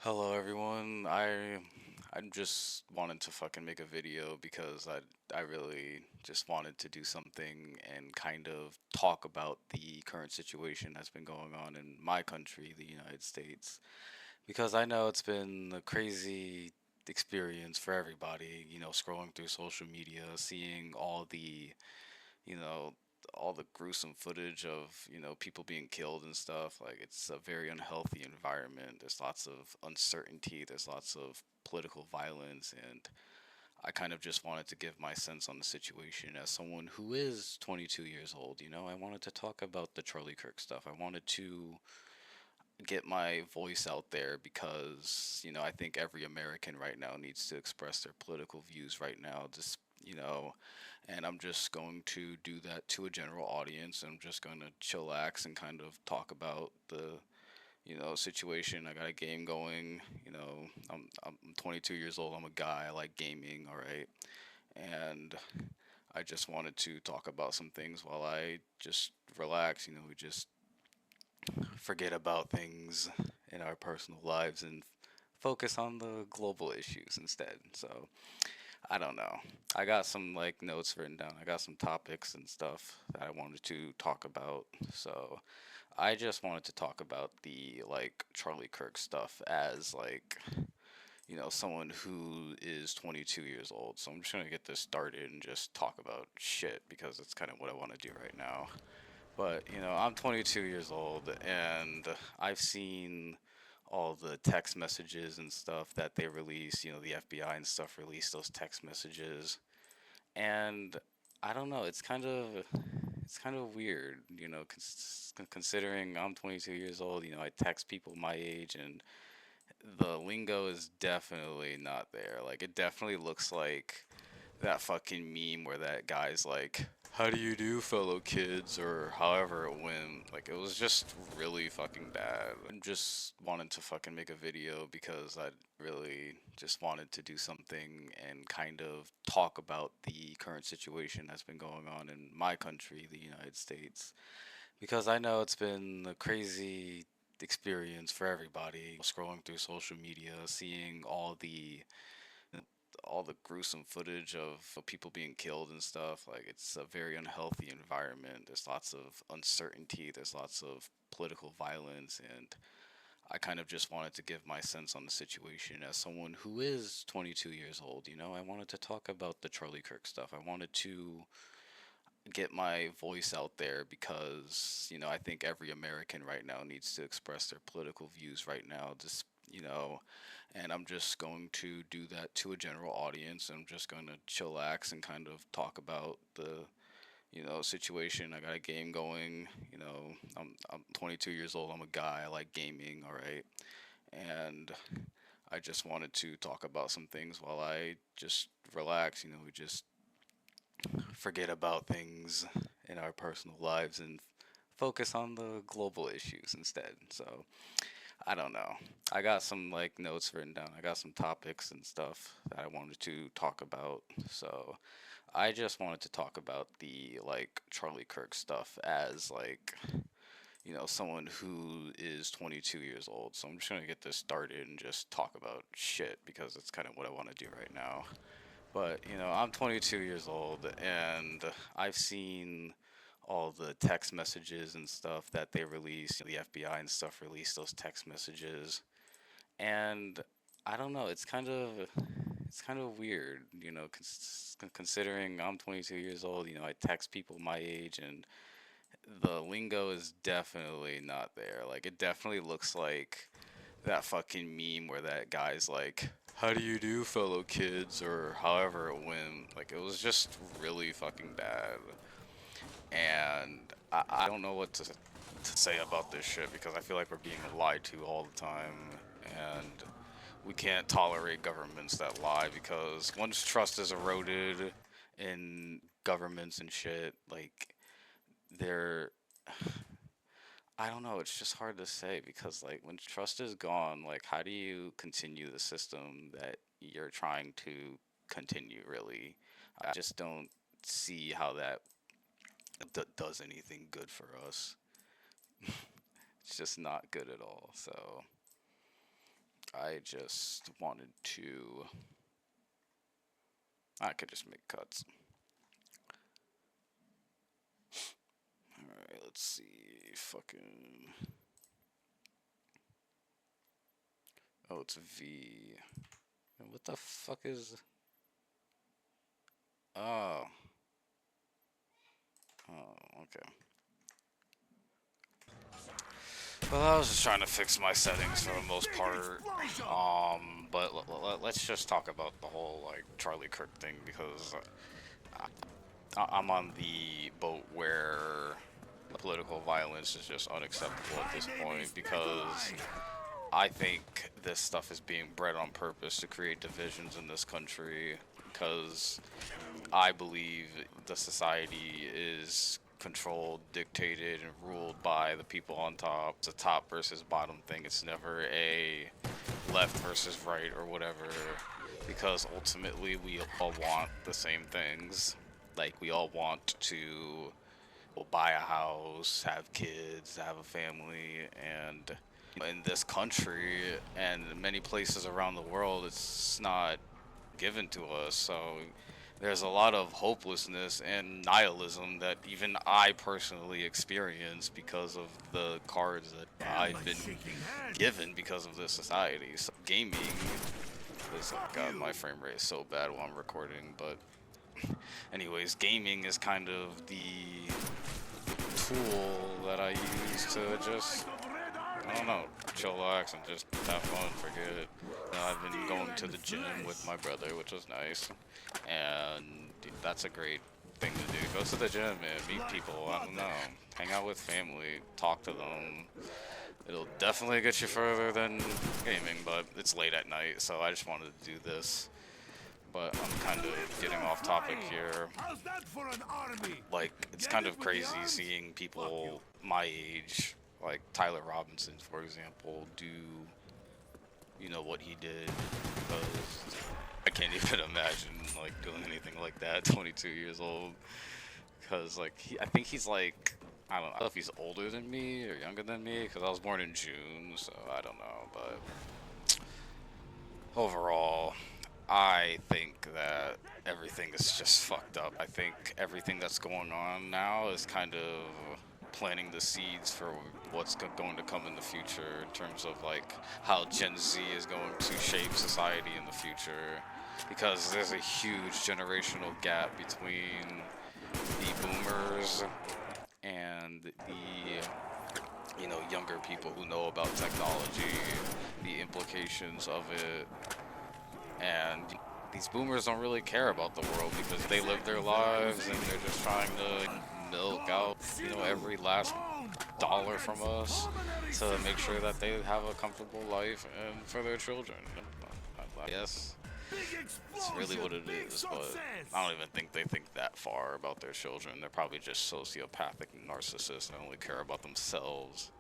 Hello everyone. I'm just wanted to fucking make a video because I really just wanted to do something and kind of talk about the current situation that's been going on in my country, the United States. Because I know it's been a crazy experience for everybody, scrolling through social media, seeing you know, all the gruesome footage of, people being killed and stuff. Like, it's a very unhealthy environment. There's lots of uncertainty, there's lots of political violence, and I kind of just wanted to give my sense on the situation as someone who is 22 years old. I wanted to talk about the Charlie Kirk stuff. I wanted to get my voice out there because, I think every American right now needs to express their political views right now. And I'm just going to do that to a general audience. I'm just going to chillax and kind of talk about the, situation. I got a game going. I'm 22 years old. I'm a guy. I like gaming. All right. And I just wanted to talk about some things while I just relax. We just forget about things in our personal lives and focus on the global issues instead. So, I don't know. I got some like notes written down. I got some topics and stuff that I wanted to talk about. So, I just wanted to talk about the like Charlie Kirk stuff as like, someone who is 22 years old. So, I'm just going to get this started and just talk about shit because it's kind of what I want to do right now. But, I'm 22 years old and I've seen all the text messages and stuff that they release, the FBI and stuff release those text messages. And I don't know, it's kind of weird, considering I'm 22 years old, I text people my age and the lingo is definitely not there. Like it definitely looks like that fucking meme where that guy's like, "How do you do, fellow kids?" or however it went. Like it was just really fucking bad. I just wanted to fucking make a video because I really just wanted to do something and kind of talk about the current situation that's been going on in my country, the United States. Because I know it's been a crazy experience for everybody scrolling through social media, seeing all the gruesome footage of people being killed and stuff. Like it's a very unhealthy environment. There's lots of uncertainty. There's lots of political violence, and I kind of just wanted to give my sense on the situation as someone who is 22 years old. I wanted to talk about the Charlie Kirk stuff. I wanted to get my voice out there because I think every American right now needs to express their political views right now. And I'm just going to do that to a general audience. I'm just going to chillax and kind of talk about the situation. I got a game going. I'm 22 years old. I'm a guy. I like gaming. All right, and I just wanted to talk about some things while I just relax. We just forget about things in our personal lives and focus on the global issues instead. So, I don't know. I got some like notes written down. I got some topics and stuff that I wanted to talk about. So, I just wanted to talk about the like Charlie Kirk stuff as like, someone who is 22 years old. So, I'm just going to get this started and just talk about shit because it's kind of what I want to do right now. But, I'm 22 years old and I've seen all the text messages and stuff that they release, the FBI and stuff release those text messages. And I don't know, it's kind of weird, considering I'm 22 years old, I text people my age and the lingo is definitely not there. Like it definitely looks like that fucking meme where that guy's like, "How do you do, fellow kids?" or however it went. Like it was just really fucking bad, and I don't know what to say about this shit because I feel like we're being lied to all the time, and we can't tolerate governments that lie because once trust is eroded in governments and shit, like they're I don't know. It's just hard to say because, like, when trust is gone, like, how do you continue the system that you're trying to continue, really? I just don't see how that does anything good for us. It's just not good at all. So, I just wanted to. I could just make cuts. Alright, let's see. Fucking. Oh, it's V. What the fuck is. Oh. Oh, okay. Well, I was just trying to fix my settings for the most part. But let's just talk about the whole like Charlie Kirk thing because I'm on the boat where political violence is just unacceptable at this point because I think this stuff is being bred on purpose to create divisions in this country because I believe the society is controlled, dictated, and ruled by the people on top. It's a top versus bottom thing. It's never a left versus right or whatever because ultimately we all want the same things. Like, we all want to buy a house, have kids, have a family, and in this country and many places around the world, it's not given to us. So there's a lot of hopelessness and nihilism that even I personally experience because of the cards that I've been given because of this society. So gaming is, oh god, my frame rate is so bad while I'm recording, but anyways, gaming is kind of the tool that I use to just, I don't know, chillax and just have fun, forget it. I've been going to the gym with my brother, which was nice, and dude, that's a great thing to do. Go to the gym and meet people, I don't know, hang out with family, talk to them. It'll definitely get you further than gaming, but it's late at night, so I just wanted to do this. But I'm kind of getting off topic here. Like, it's kind of crazy seeing people my age, like Tyler Robinson, for example, do, you know, what he did, because I can't even imagine, like, doing anything like that, 22 years old, because, like, I think he's, like, I don't know if he's older than me or younger than me, because I was born in June, so I don't know, but overall, I think that everything is just fucked up. I think everything that's going on now is kind of planting the seeds for what's going to come in the future in terms of like how Gen Z is going to shape society in the future, because there's a huge generational gap between the boomers and the, you know, younger people who know about technology, the implications of it. And these boomers don't really care about the world because they live their lives and they're just trying to milk out, you know, every last dollar from us to make sure that they have a comfortable life and for their children. I guess it's really what it is, but I don't even think they think that far about their children. They're probably just sociopathic narcissists and only care about themselves.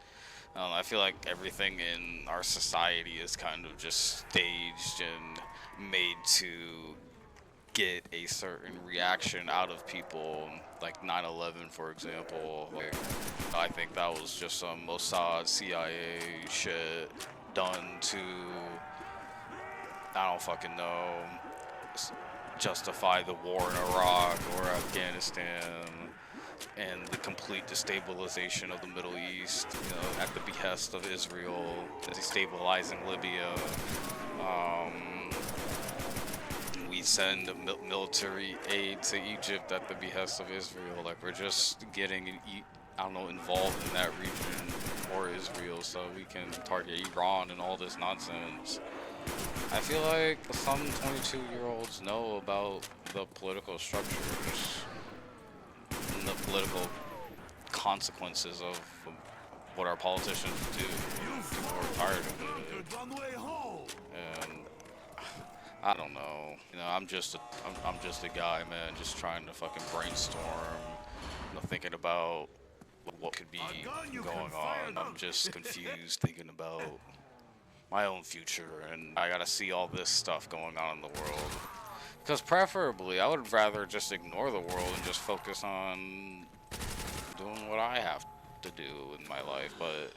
I feel like everything in our society is kind of just staged and made to get a certain reaction out of people, like 9/11, for example. Like, I think that was just some Mossad, CIA shit done to, I don't fucking know, justify the war in Iraq or Afghanistan and the complete destabilization of the Middle East, you know, at the behest of Israel, destabilizing Libya. We send military aid to Egypt at the behest of Israel. Like, we're just getting, I don't know, involved in that region or Israel so we can target Iran and all this nonsense. I feel like some 22-year-olds know about the political structures and the political consequences of what our politicians do. People are tired of it. And I don't know. You know, I'm just a guy, man, just trying to fucking brainstorm, you know, thinking about what could be going on. I'm just confused thinking about my own future, and I gotta see all this stuff going on in the world. Because preferably, I would rather just ignore the world and just focus on doing what I have to do in my life. But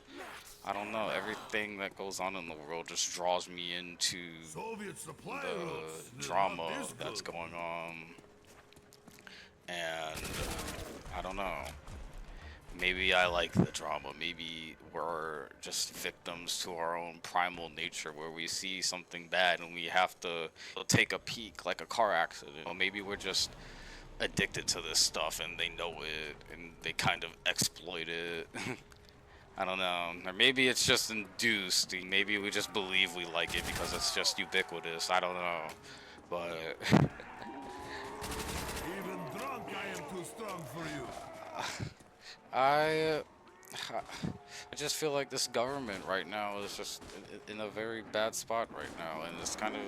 I don't know. Everything that goes on in the world just draws me into Soviet supply the routes. They're not drama this that's good. going on, and I don't know. Maybe I like the drama. Maybe we're just victims to our own primal nature where we see something bad and we have to take a peek like a car accident. Or maybe we're just addicted to this stuff and they know it and they kind of exploit it. I don't know. Or maybe it's just induced. Maybe we just believe we like it because it's just ubiquitous. I don't know. But Even drunk, I am too strong for you. I I just feel like this government right now is just in a very bad spot right now, and it's kind of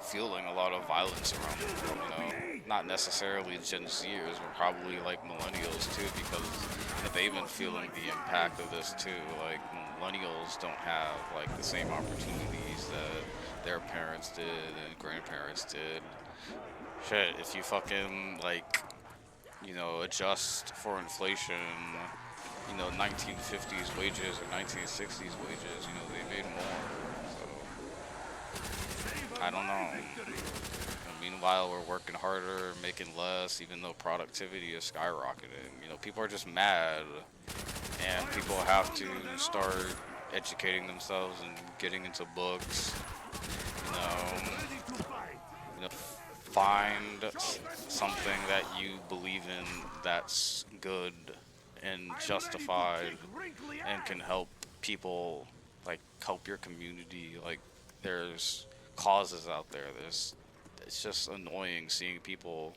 fueling a lot of violence around the world. Not necessarily Gen Zers, but probably like millennials too, because they've been feeling the impact of this too. Like millennials don't have like the same opportunities that their parents did and grandparents did. Shit, if you fucking like adjust for inflation, 1950s wages or 1960s wages, they made more. So, Save I our don't lives, know. victory. And meanwhile, we're working harder, making less, even though productivity is skyrocketing. People are just mad, and I am people have to stronger than start others. educating themselves and getting into books. You know, Ready to fight. find something that you believe in that's good and I'm ready to justified kick wrinkly and can ass. help people, like help your community. Like there's causes out there. It's just annoying seeing people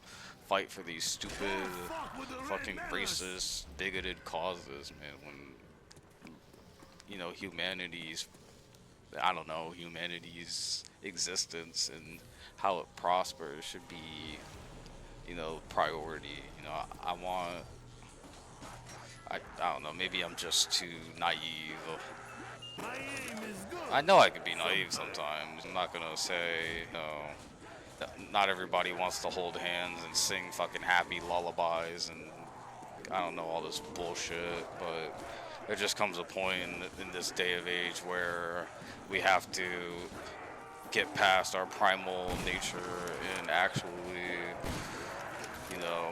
fight for these stupid Don't fuck with the red fucking menace. racist bigoted causes, man, when humanity's I don't know, humanity's existence and how it prospers should be, priority. I don't know, maybe I'm just too naive. My aim is I good. know I could be naive Sometimes. sometimes. I'm not gonna say, not everybody wants to hold hands and sing fucking happy lullabies and I don't know all this bullshit, but there just comes a point in this day of age where we have to get past our primal nature and actually, you know,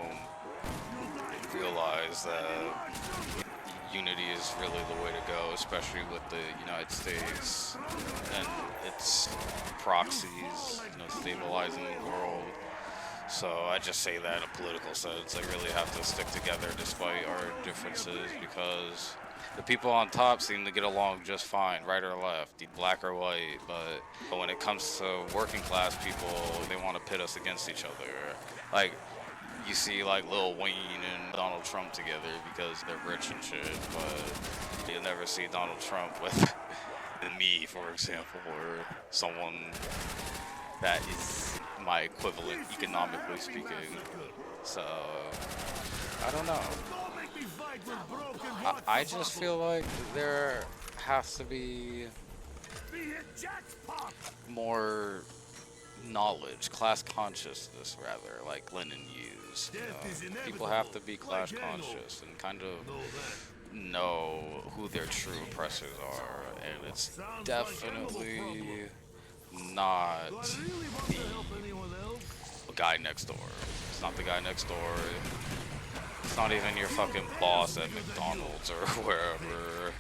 You die quick. realize Then you that are super. unity is really the way to go, especially with the United I am States stronger than and others. its You fall proxies, like Hitler with stabilizing the mayhem. world. So I just say that in a political sense. I really have to stick together despite our differences because the people on top seem to get along just fine, right or left, black or white. But when it comes to working class people, they want to pit us against each other. Like you see like Lil Wayne and Donald Trump together because they're rich and shit, but you'll never see Donald Trump with me, for example, or someone that is my equivalent This is a economically happy speaking. massacre. So I don't know. Don't make me fight with broken I vodka just feel bottles. like there has to be Be it jackpot. more knowledge, class consciousness rather, like Lenin used. Death is People have inevitable, to be like class hangover. conscious and kind of Know that. know who their true oppressors are, and it's Sounds like animal problem. definitely not Do I really want the to help anyone else? guy next door. It's not the guy next door. It's not even your Feel the fucking pain is boss at bigger than you. McDonald's or wherever.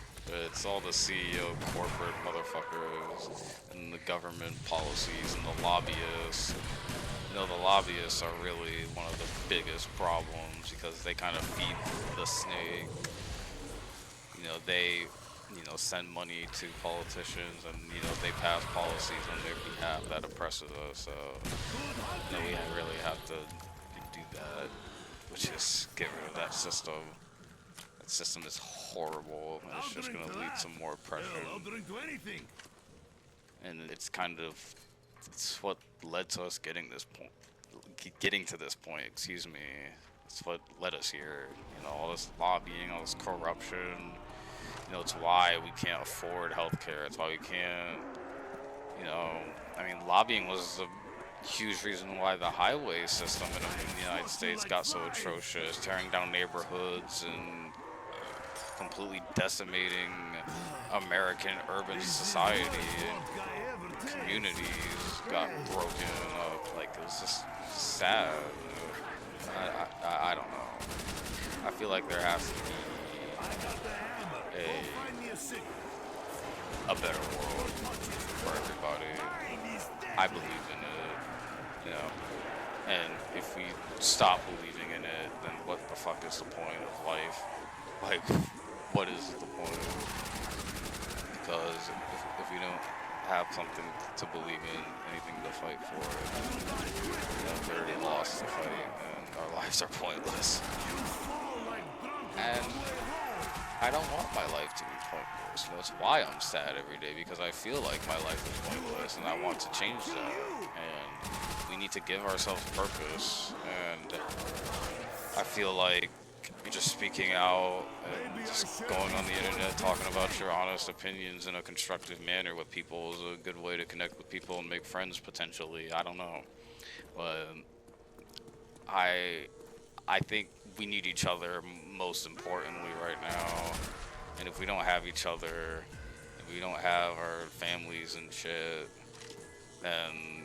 It's all the CEO corporate motherfuckers and the government policies and the lobbyists. The lobbyists are really one of the biggest problems because they kind of feed the snake. They, send money to politicians and, they pass policies on their behalf that oppresses us. So, Good we hunting. really have to do that, which is get rid of that system. That system is horrible, and it's I'll just drink going to to lead that. to more oppression. Hell, I'll drink to anything. And it's what led to us getting to this point. Excuse me. It's what led us here. All this lobbying, all this corruption. It's why we can't afford healthcare. It's why we can't. You know, lobbying was a huge reason why the highway system in the United Fuck you States like got so flies. atrocious, tearing down neighborhoods and completely decimating American urban This is the society worst and vodka I ever taste. communities got broken up. Like it was just sad. I don't know. I feel like there has to be I got the hammer. Go find me a cigarette. a better world Your touch is for cold. everybody. Mine is I deadly. believe in it, you know. And if we stop believing in it, then what the fuck is the point of life? Like, what is the point? Because if we don't have something to believe in, anything to fight for, then we already lost the fight, and our lives are pointless. You fall like drunk on And the way home. I don't want my life to be pointless. That's why I'm sad every day because I feel like my life is You pointless, hurt and I me, want to I'll change kill that. you. And we need to give ourselves purpose. And I feel like just speaking out and Maybe I just shouldn't going be on the spoiled internet this talking about way. your honest opinions in a constructive manner with people is a good way to connect with people and make friends potentially. I don't know, but I I think we need each other most importantly right now. And if we don't have each other, if we don't have our families and shit, then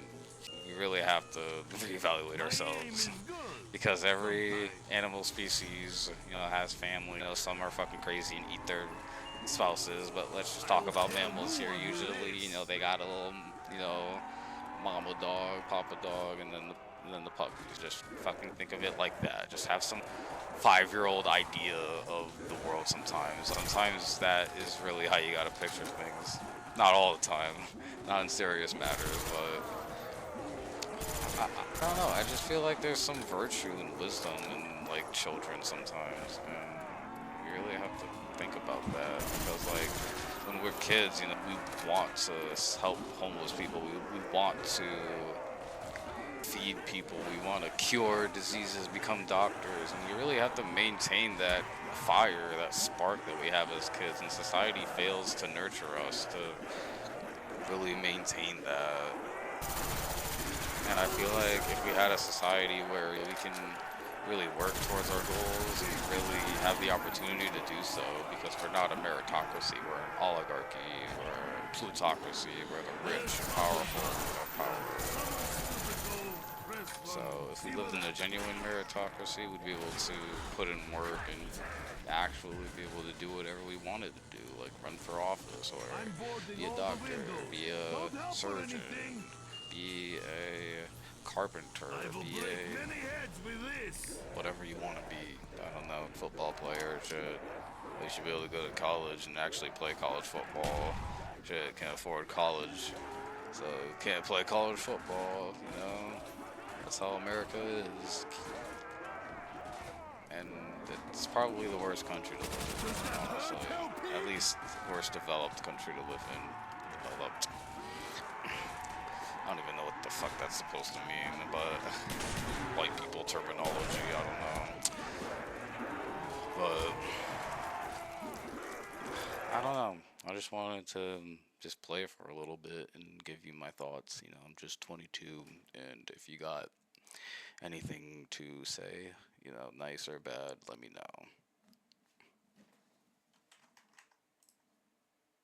we really have to reevaluate My aim ourselves. is good. Because every Sometimes. animal species, has family. Some are fucking crazy and eat their spouses, but let's just I talk will about tell mammals you here. after Usually, this. they got a little, mama dog, papa dog, and then the puppies. Just fucking think of it like that. Just have some 5-year-old idea of the world sometimes. Sometimes that is really how you gotta picture things. Not all the time, not in serious matters, but I don't know. I just feel like there's some virtue and wisdom in like children sometimes, and we really have to think about that because like when we're kids, we want to help homeless people. We want to feed people. We want to cure diseases, become doctors, and we really have to maintain that fire, that spark that we have as kids. And society fails to nurture us to really maintain that. And I feel like if we had a society where we can really work towards our goals and really have the opportunity to do so, because we're not a meritocracy, we're an oligarchy, we're a plutocracy, where the rich and powerful have more power. Press So one. if we See lived what in a I can genuine meritocracy, we'd be able to put in work and actually be able to do whatever we wanted to do, like run for office or I'm boarding be a all the doctor, windows. be a Don't help or surgeon, anything. be a carpenter, I will be break a many heads with this. whatever you want to be. I don't know, football player, shit. You should be able to go to college and actually play college football. Shit, can't afford college, so can't play college football. That's how America is. And it's probably the worst country to live Does in, that hurt, honestly. At LP? least worst developed country to live in. Developed. I don't even know what the fuck that's supposed to mean, but white people terminology, I don't know. But I don't know. I just wanted to just play for a little bit and give you my thoughts. I'm just 22, and if you got anything to say, nice or bad, let me know.